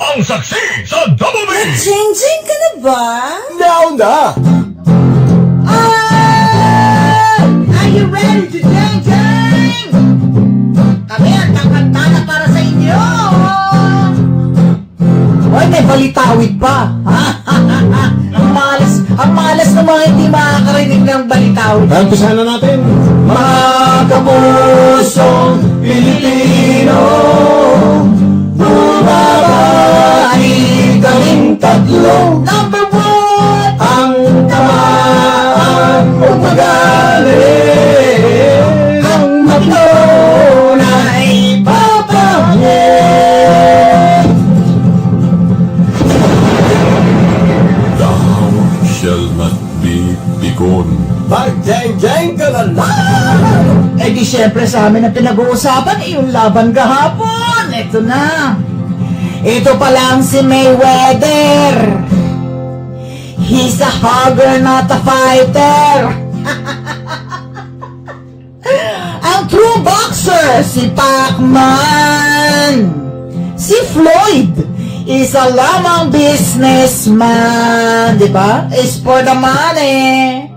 ang saksi sa Double B! Changing ka na ba? Now na! Are you ready to changing? Kami ang kakanta na para sa inyo! Hoy, may balitawid pa! ang malas ng mga hindi makakarinig ng balitawid. Umpisahan na natin. Mga kapusong Pilipino, bumabati kaming tatlo. Number one! Ang tamaan o magaling, ang matlo na ipapahid. Thou shall not be begone. Mag-jeng-jeng ka na lang! Eh di syempre sa amin ang pinag-uusapan yung laban kahapon. Ito na. Ito pa lang si Mayweather. He's a hugger, not a fighter. Ang true boxer, si Pacman. Si Floyd is a lamang businessman. Diba? Is for the money.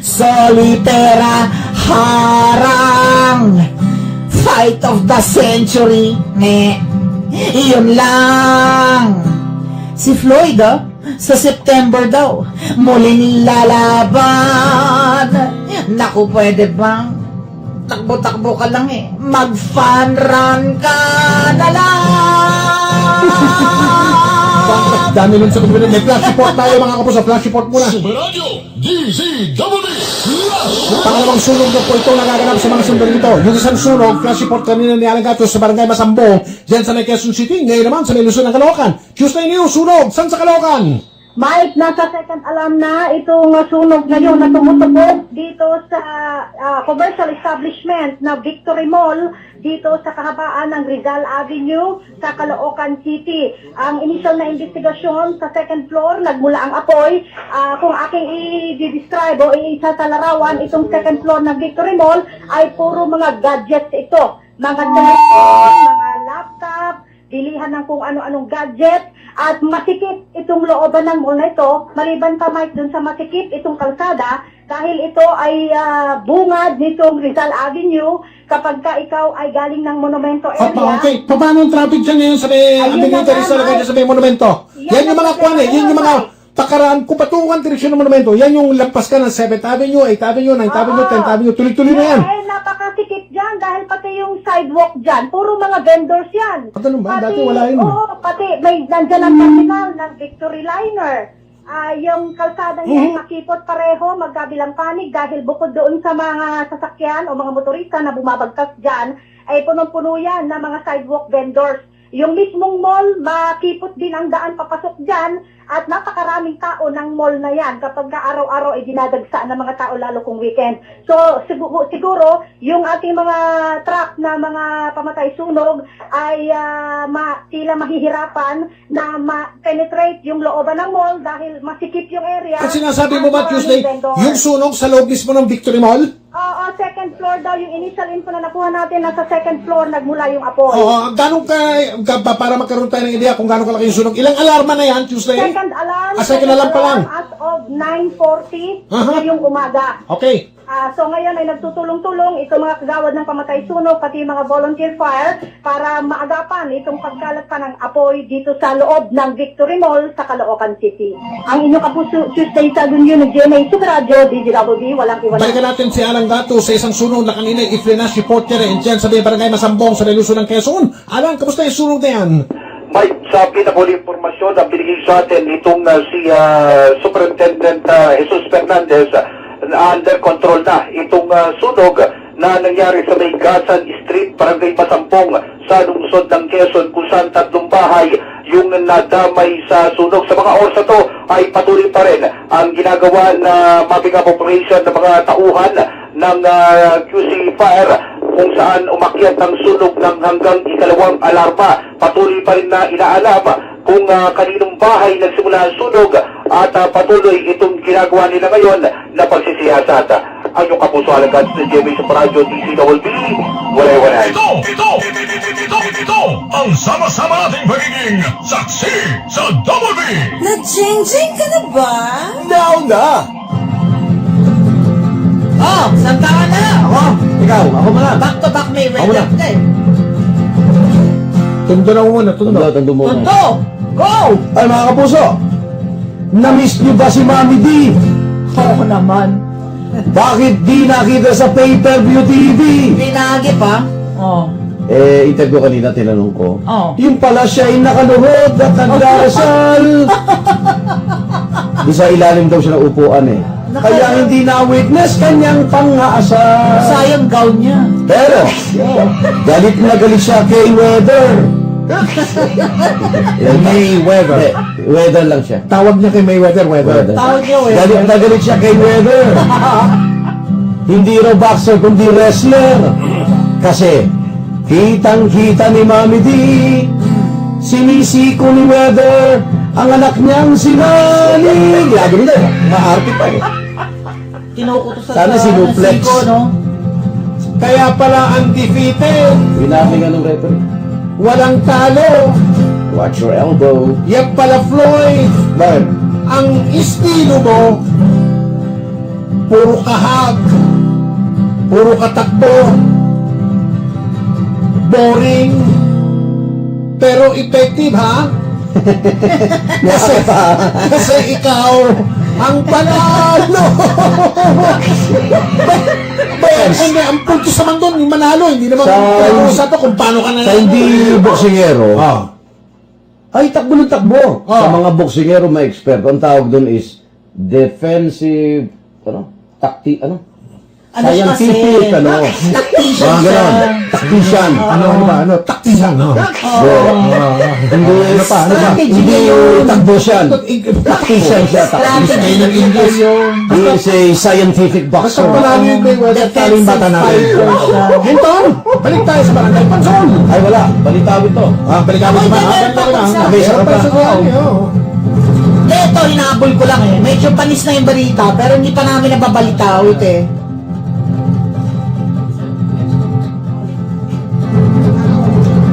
Solitera harang. Fight of the century. Iyon lang. Si Floyd, sa September daw, muli nilalaban. Naku, pwede bang takbo-takbo ka lang mag-fun run ka na lang. Dami nun sa community. May flash report tayo mga kapuso. Flash report muna. Super Radio DZWB! Pangalawang sunog na po ito nagaganap sa mga sundalo nito. Yung isang sunog, flash report kanina ni Alan Gatos sa Barangay Masambong, dyan sa Quezon City. Ngayon naman sa may Luzon ng Caloocan. Tuesday News, sunog. Saan sa Caloocan? Mike, nasa second alarm na itong sunog ngayon na tumutubog dito sa commercial establishment na Victory Mall dito sa kahabaan ng Rizal Avenue sa Caloocan City. Ang initial na investigasyon sa second floor, nagmula ang apoy. Kung aking i-describe o isasalarawan itong second floor ng Victory Mall ay puro mga gadgets ito. Mga telephone, mga laptop, bilihan ng kung ano-anong gadget. At masikip itong looban ng mall na ito, maliban pa Mike dun sa masikip itong kalsada, dahil ito ay bungad nitong Rizal Avenue kapag ka ikaw ay galing ng Monumento area. Okay, paano ang traffic dyan ngayon sa may Avenida Rizal dyan sa may Monumento? Yan yung mga kwan yan yung mga pakaraan, kung patungan direksyon ng Monumento, yan yung lampas ka ng 7th Avenue, 8th Avenue, 9th Avenue, 10th Avenue, tuloy-tuloy na yan. Napakasikip dyan dahil pati yung sidewalk dyan, puro mga vendors yan. Ganun ba? Dati wala yun. Oo, pati may nandyan ang terminal ng Victory Liner. Yung kalsadang yan, makipot pareho, magkabilang panig dahil bukod doon sa mga sasakyan o mga motorista na bumabagtas dyan, ay punong-puno yan na mga sidewalk vendors. Yung mismong mall, makipot din ang daan papasok dyan at napakaraming tao ng mall na yan kapag araw-araw ay dinadagsa ng mga tao lalo kung weekend. So siguro yung ating mga truck na mga pamatay sunog ay tila mahihirapan na ma-penetrate yung looban ng mall dahil masikip yung area. At sinasabi mo ba At Tuesday, maraming vendor. yung sunog sa loob mismo ng Victory Mall? Oo, second floor daw. Yung initial info na nakuha natin, nasa second floor nagmula yung apoy. Oo, ganun para magkaroon tayo ng idea kung gano'ng kalaki yung sunog. Ilang alarma na yan, Tuesday? Second alarm. Second alarm pa lang. As of 9:40 ngayong umaga. Okay. So ngayon ay nagtutulong-tulong itong mga kagawad ng pamatay sunog, pati mga volunteer fire para maagapan itong pagkalat pa ng apoy dito sa loob ng Victory Mall sa Caloocan City. Ang inyong kapuso, Tuesday sa Dunyo ng GMA Super Radio, DZWB, walang iwanan. Balikan natin si Alang Gato sa isang sunog na kanina i-flash report niya rin dyan sa may Barangay Masambong sa Luzon ng Quezon. Alang, kamusta yung sunog na yan? May sa pinakuli impormasyon na binigay sa atin itong si Superintendent Jesus Fernandez na under control na itong sunog na nangyari sa may Gasan Street, Barangay Masampong sa lungsod ng Quezon kung saan 3 bahay yung nadamay sa sunog. Sa mga oras na to ay patuloy pa rin ang ginagawa na mapping up operation ng mga tauhan ng QC Fire kung saan umakyat ang sunog ng hanggang ikalawang alarma. Patuloy pa rin na inaalam kung kaninong bahay nagsimula ang sunog at patuloy itong ginagawa nila ngayon na pagsisiyasat. ang iyong kapuso alagad sa JB sa Radyo DCWB. Walay-walay. Ito ang sama-sama nating pagiging saksi sa Double B. Na-jing-jing ka na ba? Now na! Oh, santa ka na. Ako, ikaw, ako muna. Back to back may Ako na. weather ka eh. Tundo na ako muna, tundo. Tundo mo. Tundo! Go! Ay, mga kapuso, na-miss niyo ba si Mami D? Oo naman. Bakit di nakita sa pay-per-view TV? Binagi pa. Oh. Interview kanina, tinanong ko. Oh. Yung pala siya ay nakaluhod at nagdarasal. Di sa ilalim daw siya ng upuan eh. Kaya hindi na-witness kanyang pang-aasal. Sayang gown niya. Pero, galit na galit siya kay Weather. Mayweather. Weather lang siya. Tawag niya kay Mayweather, Weather. Tawag niya eh. Galit na galit siya kay Weather. Hindi raw boxer, kundi wrestler. Kasi, kitang-kita ni Mami D, sinisiko ni Weather ang anak niyang si Manny. Grabe nila, maarte pa eh. Kinukutos Sana sinuplex. Siko, no? Kaya pala undefeated, Winabi nga ng referee. walang talo. Watch your elbow. Yan pala Floyd, Bakit? ang estilo mo, puro kahag, puro katakbo, boring, pero effective ha? kasi ikaw ang panalo. Hindi, ang puntos naman doon, yung manalo, hindi naman usapan kung paano ka nanalo. Sa hindi boksingero, Ah. ay takbo ng takbo. Ah. Sa mga boksingero may expert, ang tawag doon is defensive, scientific, Tactician mga siya. ganon, tactician. Ano ba? Ano? Taktisan, no? Hindi, Ano pa? hindi takbo siya. Tactician siya, Strategy tactician. ng English yun. He is a scientific Basta boxer. panalo yung Mayweather, taling bata natin. fighter siya. Hinton, balik tayo sa barangay Pansol. Ay wala, balitaw ito. Balik tayo Ako, sa barangay meron pa akong Pansol. isa. May sarap pa sa barangay, oo. Ito, hinahabol ko lang eh. Medyo panis na yung balita, pero hindi pa namin nababalitaw ito eh.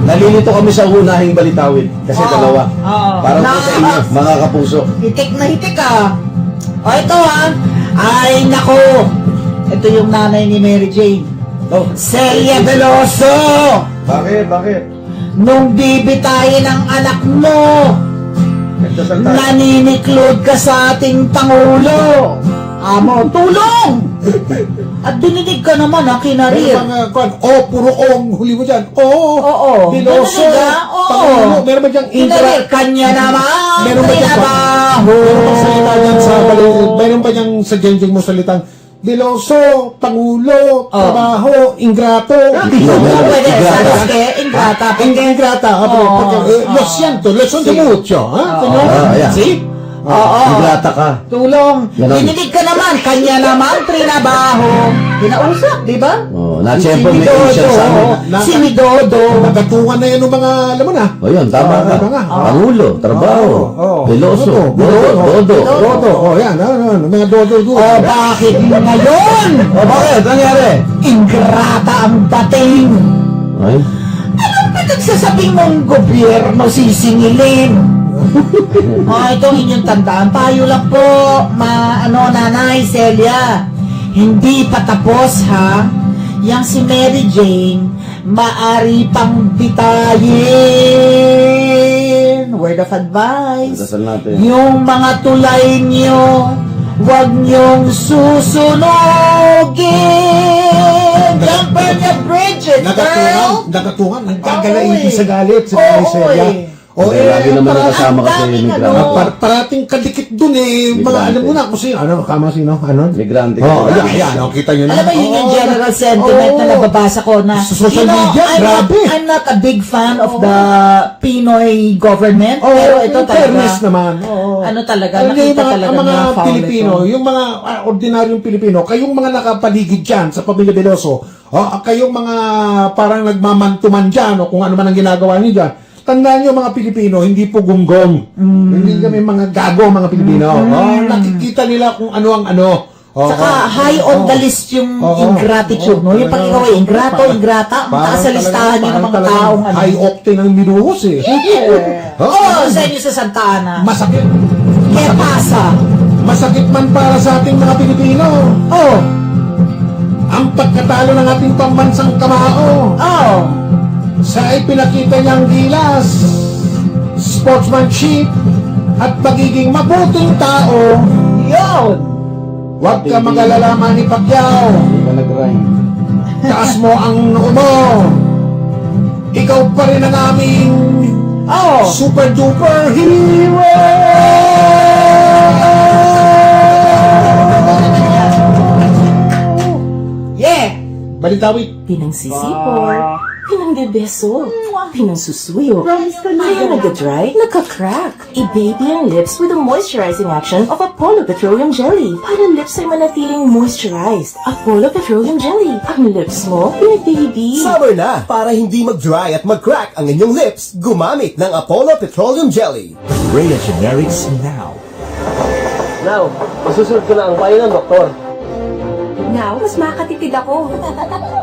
Nalilito kami sa unahing balitawin. Kasi Oo. dalawa. Oo. Para po sa inyo, mga kapuso. Hitik na hitik ah. O ito ah. Ay nako. Ito yung nanay ni Mary Jane. Oh, Celia Veloso. bakit? Bakit? Nung bibitayin ang anak mo, Nagdasal tayo. naniniklod ka sa ating Pangulo. Amo, tulong! At dinidig ka naman ha, May kinarir. mga kwan, puro ong, huli mo dyan. Oo. Biloso. Narinig, ah? Oo. Pangulo, meron ba dyang Kinarir, kanya naman. Meron ba dyan Trabaho. Meron bang salita dyan sa meron ba dyan sa Genjing mo salitang Biloso, Pangulo, Trabaho, Ingrato. Oo, pwede. Ingrata. Sabes que, ingrata. Ingrata. Lo siento, lo siento mucho. Ayan. See? Oo. Ingrata ka. Tulong. Ganon. Dinidig ka naman. Kanya naman, trinabaho. Kinausap, di ba? Oh, na-tsempo may Asian sa amin. Si Midodo. Nagatungan na yan ng mga, alam mo na. O yun, tama ka. Tama nga. Pangulo, trabaho, Veloso, Dodo. Dodo. Yan, mga dodo. Oh, bakit ngayon? O bakit? Ano nangyari? Ingrata ang dating. Ay, Anong pinagsasabing mong gobyerno sisingilin? Ito ang inyong tandaan. Payo lang po, Nanay Celia. Hindi pa tapos, ha? Yang si Mary Jane, maari pang bitayin. Word of advice. dasal natin. Yung mga tulay nyo, huwag nyong susunogin. Don't burn your bridges, girl. Nagatungan. Nagkagala Oo, ibig eh. sa galit. Si Nanay Oo, Celia. eh. Lagi naman nakasama ang kasi daming migrante. ano. Parating kadikit dun eh. Mga Migrante. alam mo na kung sino. Ano? Ano? Migrante. Yan. Kita nyo na. Alam mo yun yung general sentiment na nababasa ko na Sa social media, grabe. I'm not a big fan of the Pinoy government, Oh, pero ito in talaga fairness naman. Oo. ano talaga, Hindi, nakita mga, talaga ang mga na foul Pilipino, ito. yung mga ordinaryong Pilipino, kayong mga nakapaligid dyan sa Pamilya Veloso, kayong mga parang nagmamantuman dyan o kung ano man ang ginagawa niyo dyan, tandaan nyo mga Pilipino, hindi po gunggong. Hindi kami mga gago mga Pilipino. Nakikita nila kung ano ang ano. Oo. Saka high on the list yung Oo. ingratitude mo. Yung pag ikaw ay ingrato, ingrata, ang taas sa listahan yun ng mga taong ano. high octane ang minuhos eh. Oo, sa inyo sa Santa Ana. Masakit. Kaya pasa. Masakit man para sa ating mga Pilipino. Oh, Ang pagkatalo ng ating pambansang kamao oh. sa ipinakita niyang gilas, sportsmanship, at pagiging mabuting tao. Yun. Huwag ka mag-alala, Manny Pacquiao. Hindi ka nag-rhyme. Taas mo ang noo mo. Ikaw pa rin ang aming Oh. super duper hero. Yeah. Balitawit. Pinangsisipor, pinangdebeso, pinangsusuyo, kaya nagda-dry, nagka-crack. I-baby ang lips with the moisturizing action of Apollo Petroleum Jelly para lips ay manatiling moisturized. Apollo Petroleum Jelly, ang lips mo, baby. Summer na! Para hindi mag-dry at mag-crack ang inyong lips, gumamit ng Apollo Petroleum Jelly. Rhea Generics now. Now, masusunod ko na ang payo ng doktor. Now, mas makatipid ako.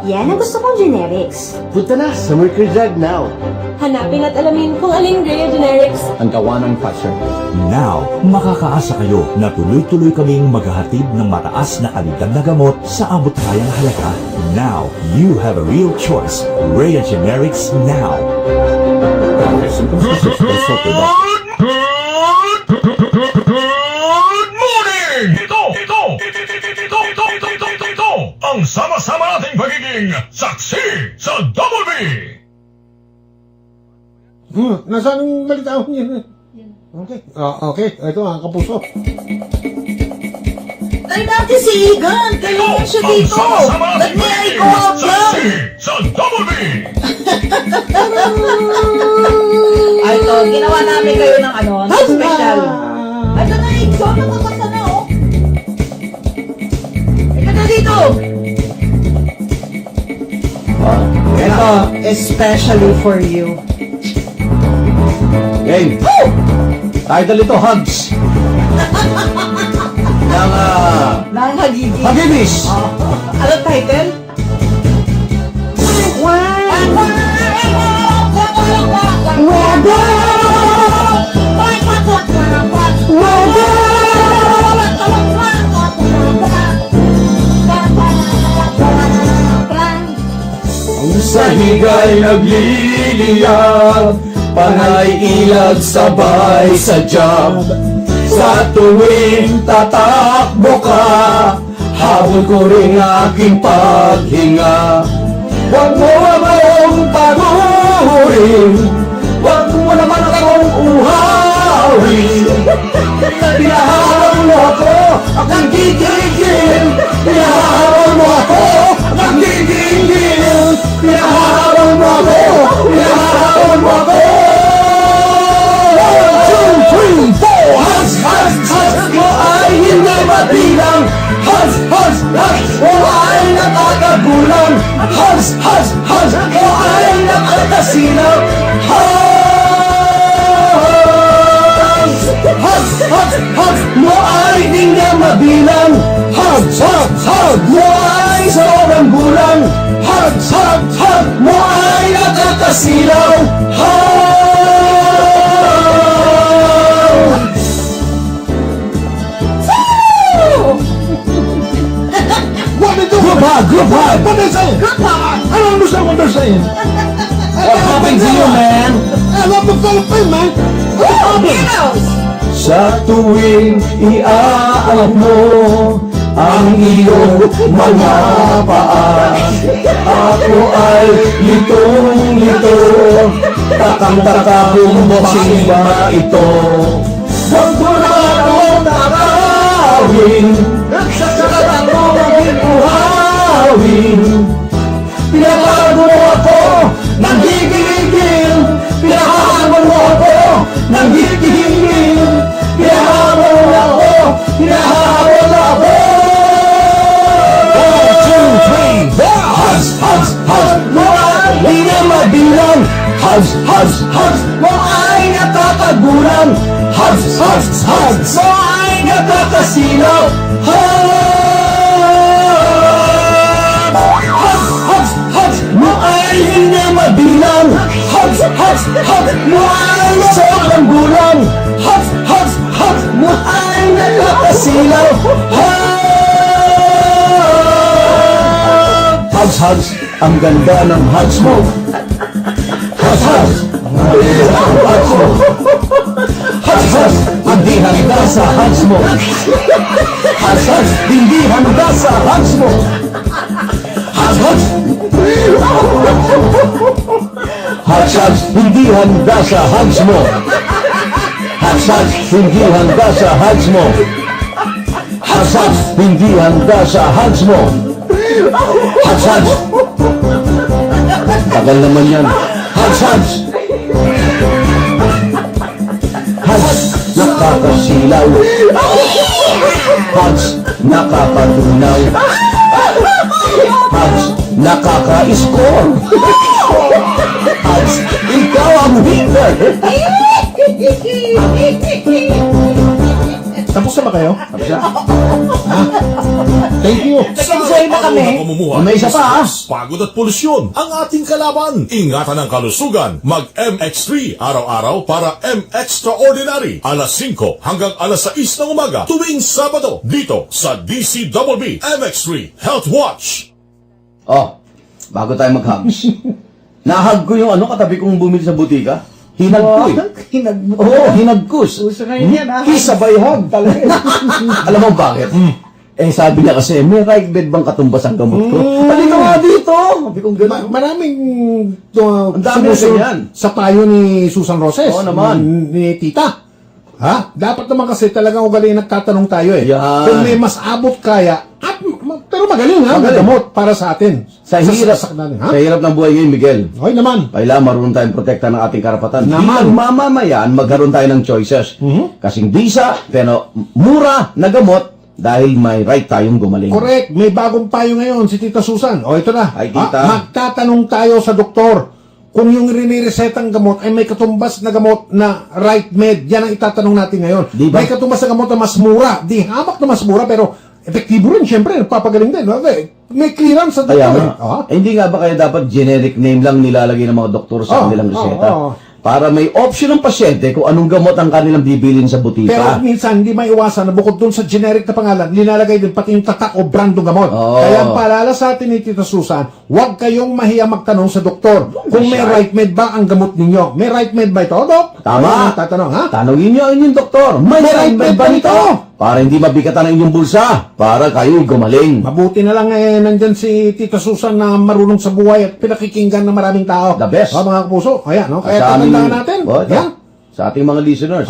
Yan ang gusto kong generics. Punta na sa Mercury Drug now. Hanapin at alamin kung aling Rhea Generics. Ang kawanan fashion. Now, makakaasa kayo na tuloy-tuloy kaming maghahatid ng mataas na kalidad na gamot sa abot-kayang halaga. Now, you have a real choice. Rhea Generics now. Good morning! Ito ang sama-sama nating pagiging saksi sa Double B! Nasaan ang balitawin niya? Okay. Okay. Ito ang kapuso. Try natin si Igan. Kailangan siya Ang dito. sama-sama Let nating me I pagiging go out lang. saksi sa Double B! Ay, ito. Ginawa namin kayo ng ano, ng special. Ito na, ikaw nakakanta na, oh. Ika na dito. Ito, especially for you. Game. Title ito, Hugs. Ng, Nang hagigi. Pag-ibis. Ano title? Sa higay nagliliyab, panay ilag sabay sa job. Sa tuwing tatakbo ka, habol ko rin aking paghinga. Huwag mo akong pagurin, huwag mo naman akong uhawin. Pinahawan mo ako, akong gigigil. Pinahawan mo ako, akong gigigil. Pinahawan mo ako, pinahawan mo ako. 1, 2, 3, 4. Hugs, hugs, hugs mo ay hindi mabilang. Hugs, hugs, hugs mo ay nakakagulang. Hugs, hugs, hugs mo ay nakakasilaw. Hugs, hugs, hugs, hugs mo ay hindi na mabilang. Hugs, hugs, hugs mo ay sobrang gulang. Hugs, hugs, hugs mo ay nakakasilaw. Hugs! What did you do? Group hug. What is it? Group hug. I don't understand what they're saying. What happened to you, man? I love the Philippines, man. What happened? Sa tuwing iaangat mo ang iyong mga paa, ako ay litong-lito, takang-taka kung boxing ba ito. Huwag mo na akong nakawin, sa sakatan mo maging uhawin. Pinabago mo ako ng gigigil, pinahabol mo ako ng gigigil, pinahabol mo ako, pinahabol ako. 1, 2, 3, 4. Hugs, hugs, hugs mo ay di na mabilang. Hugs, hugs, hugs mo ay nakakagulang. Hugs, hugs, hugs mo ay nakakasilaw. Hugs! Hugs mo ay sobrang gulang. Hugs mo ay nakakasilaw. Hugs, ang ganda ng hugs mo. Hugs, ang ganda ng hugs mo. Hugs, hindi handa sa hugs mo. Hugs, hindi handa sa hugs mo. Hugs, hindi handa sa hugs mo. Hugs, hindi handa sa hugs mo. Hugs, hindi handa sa hugs mo. Hugs, tagal naman yan. Hugs, nakakasilaw. Hugs, nakakatunaw. Hugs, nakaka-score. Hugs, ikaw ang winner. Tapos na ba kayo? Tapos na? Thank you. Nag-enjoy na kami. May isa pa, Pagod at polusyon ang ating kalaban. Ingatan ang kalusugan. Mag MX3 araw-araw para M Extraordinary. Alas 5 hanggang alas 6 ng umaga tuwing Sabado dito sa DCBB MX3 Health Watch. Oh, bago tayo mag-hugs. Nahag ko yung katabi kong bumili sa butika. Hinag ko eh. Oo, hinagkus. Uso ngayon yan, ha? Kisabay hug talaga. Alam mo bakit? Eh, sabi niya kasi, may right bed bang katumbas ang gamot ko? Halika nga dito! Sabi kong gano'n. Maraming Ang dami sumusunod yan. sa payo ni Susan Roses. Oo naman. Ni Tita. Ha? Dapat naman kasi talagang ugaling nagtatanong tayo eh. Yan. Kung may mas abot kaya, pero magaling ha, Magaling. gamot para sa atin. Sa hirap, natin, ha? sa hirap ng buhay ngayon, Miguel. Okay naman. Kailangan marunong tayong protekta ng ating karapatan. Naman. Bilang mamamayan, magkaroon tayo ng choices. Kasing bisa, pero mura na gamot dahil may right tayong gumaling. Correct. May bagong payo ngayon si Tita Susan. O ito na. Ay, tita. Magtatanong tayo sa doktor kung yung riniresetang gamot ay may katumbas na gamot na right med. Yan ang itatanong natin ngayon. Di ba? May katumbas na gamot na mas mura. Di hamak na mas mura pero epektibo rin siyempre. Nagpapagaling din. Okay. May clearance sa Kaya doktor. nga, hindi nga ba kaya dapat generic name lang nilalagay ng mga doktor sa kanilang reseta? Para may option ng pasyente kung anong gamot ang kanilang bibilin sa Pero butika. minsan hindi maiwasan na bukod dun sa generic na pangalan, nilalagay din pati yung tatak o brand ng gamot. Oo. Kaya ang paalala sa atin ni Tita Susan, huwag kayong mahiya magtanong sa doktor kung may right med ba ang gamot ninyo. May right med ba ito, Dok? Tama. Ayun ang tatanong, ha? Tanungin niyo ang inyong doktor, may right med ba nito? Para hindi mabigatan ang inyong bulsa, para kayo gumaling. Mabuti na lang nandyan si Tita Susan na marunong sa buhay at pinakikinggan ng maraming tao. The best. Mga kapuso. Ayan, no? Kaya Sa aming- tatandaan natin. Yan. Sa ating mga listeners,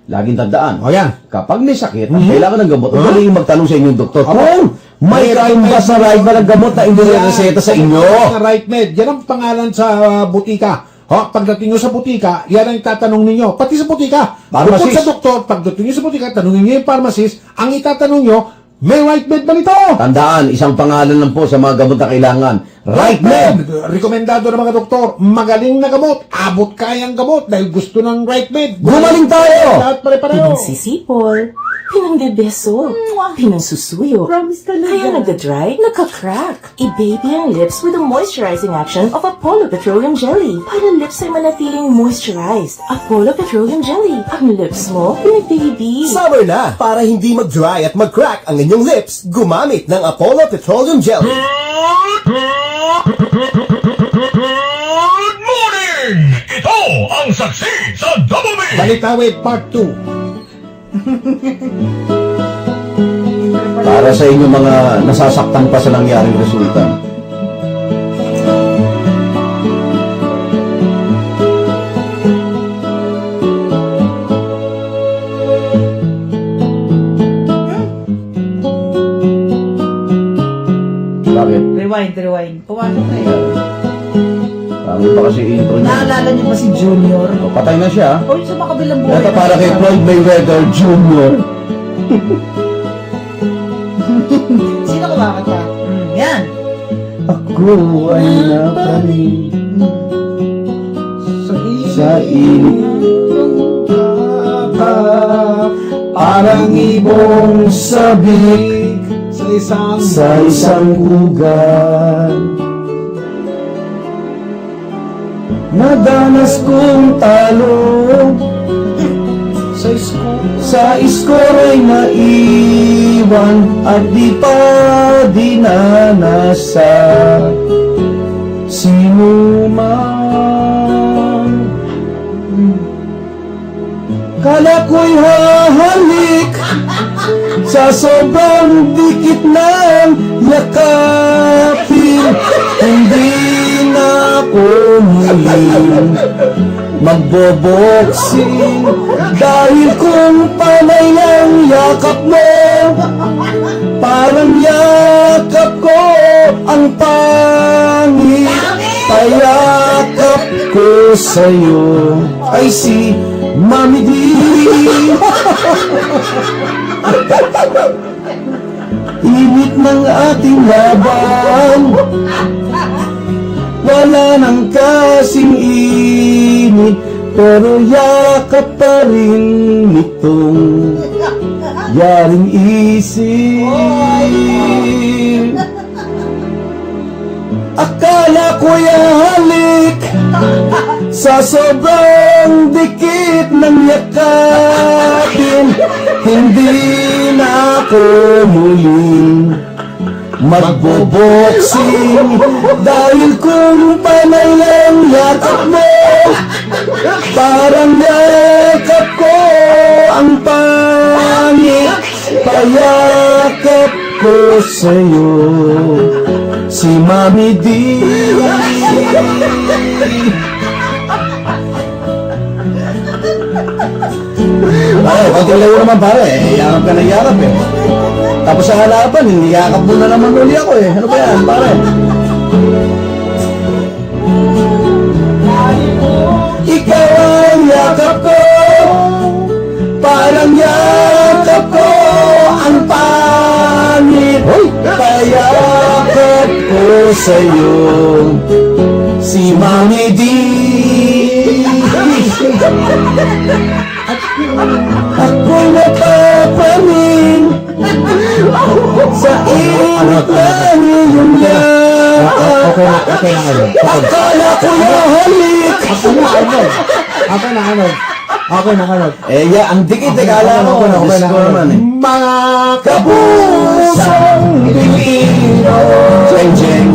laging tandaan, Yan. kapag may sakit at kailangan ng gamot, magaling magtanong sa inyong doktor kung may May katumbas na right ba ng gamot na inireseta sa inyo. Na right med. Yan ang pangalan sa butika. Pagdating nyo sa butika, yan ang itatanong ninyo. Pati sa butika. Pharmacist. Bukod sa doktor, pagdating nyo sa butika, tanungin nyo yung pharmacist, ang itatanong nyo, may right med ba nito? Tandaan, isang pangalan lang po sa mga gamot na kailangan. Right med! Rekomendado ng mga doktor, magaling na gamot, abot kayang gamot dahil gusto ng right med. Gumaling tayo! Lahat pare-pareho. Pinagsisipol, pinangbebeso, pinangsusuyo. Kaya nagda-dry, nagka-crack. I-baby ang lips with the moisturizing action of Apollo Petroleum Jelly. Para lips ay manatiling moisturized. Apollo Petroleum Jelly. Ang lips mo, pinag-baby. Summer na! Para hindi mag-dry at mag-crack ang inyong lips, gumamit ng Apollo Petroleum Jelly. Good morning! Ito ang saksi sa Double B! Balitawid Part 2. Para sa inyo mga nasasaktan pa sa nangyaring resulta. Bakit? Rewind. Pumasok na yun. Pangit pa kasi intro niya. Naalala niyo ba si Junior? Patay na siya. O yung sa makabilang buhay. Ito para kay Floyd Mayweather Jr. Sino kumakanta? Yan. Ako ay napanig sa inyo parang ibong sabik sa isang ugat. nadanas kong talo. Sa score ay naiwan at di pa dinanasa. Sino man kala ko'y hahalik sa sobrang dikit ng yakapin. Hindi na ako muling magboboxing dahil kung panay ang yakap mo, parang yakap ko ang pangit. Payakap ko sa'yo ay si Mami D. Init ng ating laban, wala nang kasing init, pero yakap pa rin nitong yaring isip. Akala ko'y halik sa sobrang dikit ng yakapin. Hindi na ako muling magboboxing dahil kung panay ang yakap mo, parang yakap ko ang pangit. Payakap ko sa'yo si Mami D. Ay, konting layo naman pare, yakap ka na yakap eh. Tapos sa halapan, yakap mo na naman uli ako eh. Ano ba yan pare? Ikaw ang yakap ko, parang yakap ko ang pangit. Payakap ko sa'yo si Mami D. Ako'y napapanin sa init ng iyong yakap. Akala ko nahalik. Okay na. Eh, ang dikit eh, kala ko. Gusto naman eh. Mga Kabusong Pilipino, Jeng Jeng,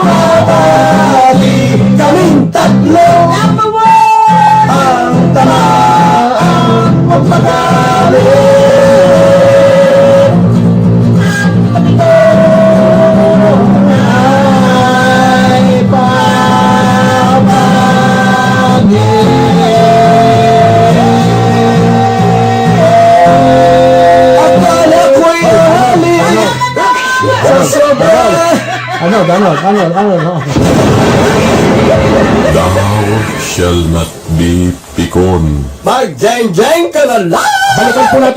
Makakali kaming tatlo. Ang tamaan magpagalit. Ito ay papangit. Akala ko'y halik sa sobrang. Ano? Thou shall not be pikon. Mag-jeng-jeng ka na lang! Balikan po natin.